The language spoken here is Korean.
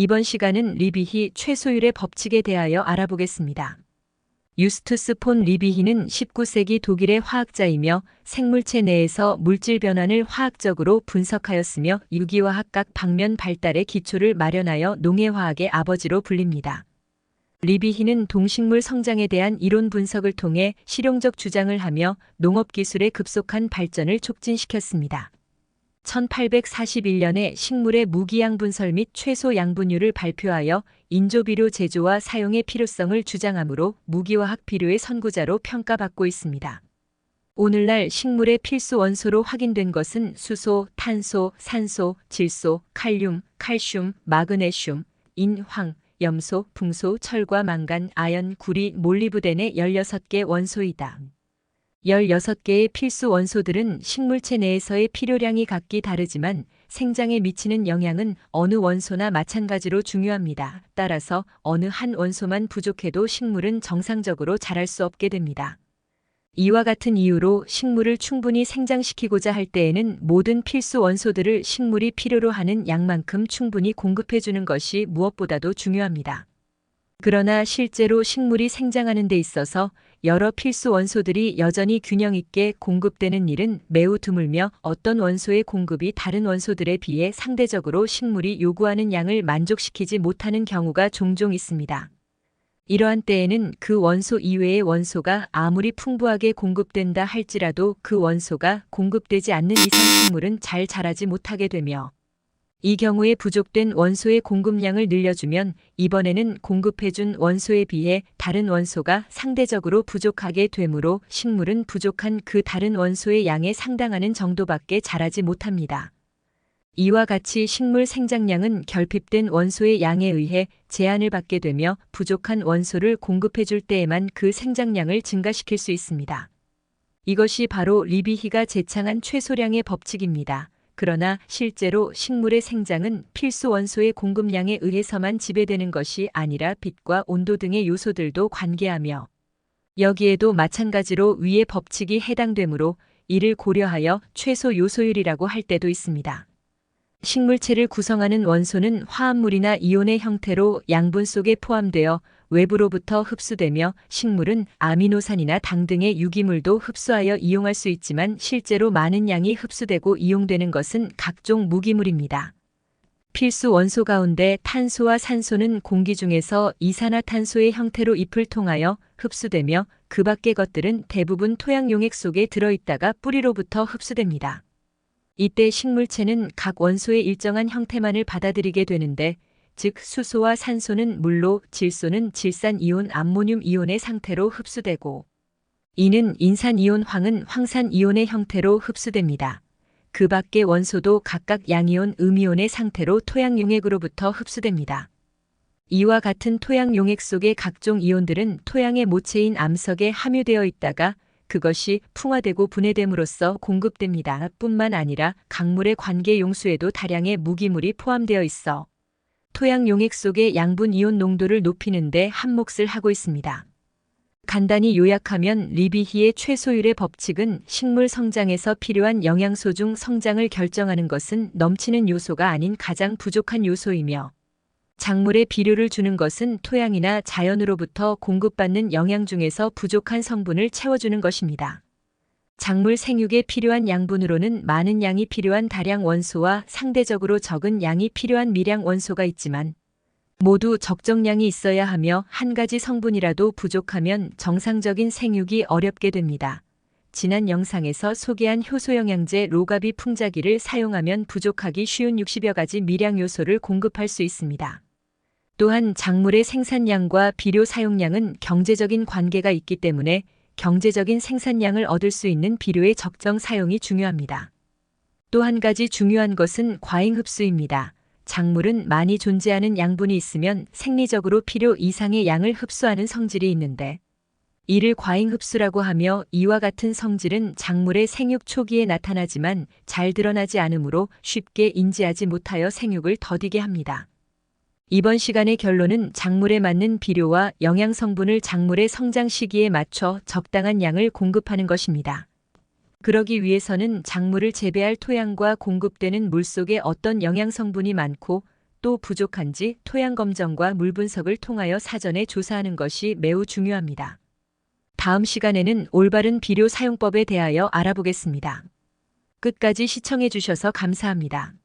이번 시간은 리비히 최소율의 법칙에 대하여 알아보겠습니다. 유스투스 폰 리비히는 19세기 독일의 화학자이며 생물체 내에서 물질 변환을 화학적으로 분석하였으며 유기화학 각 방면 발달의 기초를 마련하여 농해화학의 아버지로 불립니다. 리비히는 동식물 성장에 대한 이론 분석을 통해 실용적 주장을 하며 농업기술의 급속한 발전을 촉진시켰습니다. 1841년에 식물의 무기양분설 및 최소 양분율을 발표하여 인조비료 제조와 사용의 필요성을 주장하므로 무기화학 비료의 선구자로 평가받고 있습니다. 오늘날 식물의 필수 원소로 확인된 것은 수소, 탄소, 산소, 질소, 칼륨, 칼슘, 마그네슘, 인, 황, 염소, 붕소, 철과 망간, 아연, 구리, 몰리브덴의 16개 원소이다. 16개의 필수 원소들은 식물체 내에서의 필요량이 각기 다르지만 생장에 미치는 영향은 어느 원소나 마찬가지로 중요합니다. 따라서 어느 한 원소만 부족해도 식물은 정상적으로 자랄 수 없게 됩니다. 이와 같은 이유로 식물을 충분히 생장시키고자 할 때에는 모든 필수 원소들을 식물이 필요로 하는 양만큼 충분히 공급해주는 것이 무엇보다도 중요합니다. 그러나 실제로 식물이 생장하는 데 있어서 여러 필수 원소들이 여전히 균형 있게 공급되는 일은 매우 드물며 어떤 원소의 공급이 다른 원소들에 비해 상대적으로 식물이 요구하는 양을 만족시키지 못하는 경우가 종종 있습니다. 이러한 때에는 그 원소 이외의 원소가 아무리 풍부하게 공급된다 할지라도 그 원소가 공급되지 않는 이상 식물은 잘 자라지 못하게 되며 이 경우에 부족된 원소의 공급량을 늘려주면 이번에는 공급해준 원소에 비해 다른 원소가 상대적으로 부족하게 되므로 식물은 부족한 그 다른 원소의 양에 상당하는 정도밖에 자라지 못합니다. 이와 같이 식물 생장량은 결핍된 원소의 양에 의해 제한을 받게 되며 부족한 원소를 공급해줄 때에만 그 생장량을 증가시킬 수 있습니다. 이것이 바로 리비히가 제창한 최소량의 법칙입니다. 그러나 실제로 식물의 생장은 필수 원소의 공급량에 의해서만 지배되는 것이 아니라 빛과 온도 등의 요소들도 관계하며 여기에도 마찬가지로 위의 법칙이 해당되므로 이를 고려하여 최소 요소율이라고 할 때도 있습니다. 식물체를 구성하는 원소는 화합물이나 이온의 형태로 양분 속에 포함되어 외부로부터 흡수되며 식물은 아미노산이나 당 등의 유기물도 흡수하여 이용할 수 있지만 실제로 많은 양이 흡수되고 이용되는 것은 각종 무기물입니다. 필수 원소 가운데 탄소와 산소는 공기 중에서 이산화탄소의 형태로 잎을 통하여 흡수되며 그 밖의 것들은 대부분 토양 용액 속에 들어있다가 뿌리로부터 흡수됩니다. 이때 식물체는 각 원소의 일정한 형태만을 받아들이게 되는데 즉 수소와 산소는 물로 질소는 질산이온 암모늄 이온의 상태로 흡수되고 이는 인산이온 황은 황산이온의 형태로 흡수됩니다. 그 밖의 원소도 각각 양이온 음이온의 상태로 토양 용액으로부터 흡수됩니다. 이와 같은 토양 용액 속의 각종 이온들은 토양의 모체인 암석에 함유되어 있다가 그것이 풍화되고 분해됨으로써 공급됩니다. 뿐만 아니라 강물의 관계 용수에도 다량의 무기물이 포함되어 있어 토양 용액 속의 양분 이온 농도를 높이는 데 한몫을 하고 있습니다. 간단히 요약하면 리비히의 최소율의 법칙은 식물 성장에서 필요한 영양소 중 성장을 결정하는 것은 넘치는 요소가 아닌 가장 부족한 요소이며 작물에 비료를 주는 것은 토양이나 자연으로부터 공급받는 영양 중에서 부족한 성분을 채워주는 것입니다. 작물 생육에 필요한 양분으로는 많은 양이 필요한 다량 원소와 상대적으로 적은 양이 필요한 미량 원소가 있지만 모두 적정량이 있어야 하며 한 가지 성분이라도 부족하면 정상적인 생육이 어렵게 됩니다. 지난 영상에서 소개한 효소영양제 로가비 풍자기를 사용하면 부족하기 쉬운 60여 가지 미량 요소를 공급할 수 있습니다. 또한 작물의 생산량과 비료 사용량은 경제적인 관계가 있기 때문에 경제적인 생산량을 얻을 수 있는 비료의 적정 사용이 중요합니다. 또 한 가지 중요한 것은 과잉 흡수입니다. 작물은 많이 존재하는 양분이 있으면 생리적으로 필요 이상의 양을 흡수하는 성질이 있는데 이를 과잉 흡수라고 하며 이와 같은 성질은 작물의 생육 초기에 나타나지만 잘 드러나지 않으므로 쉽게 인지하지 못하여 생육을 더디게 합니다. 이번 시간의 결론은 작물에 맞는 비료와 영양 성분을 작물의 성장 시기에 맞춰 적당한 양을 공급하는 것입니다. 그러기 위해서는 작물을 재배할 토양과 공급되는 물 속에 어떤 영양 성분이 많고 또 부족한지 토양 검정과 물 분석을 통하여 사전에 조사하는 것이 매우 중요합니다. 다음 시간에는 올바른 비료 사용법에 대하여 알아보겠습니다. 끝까지 시청해 주셔서 감사합니다.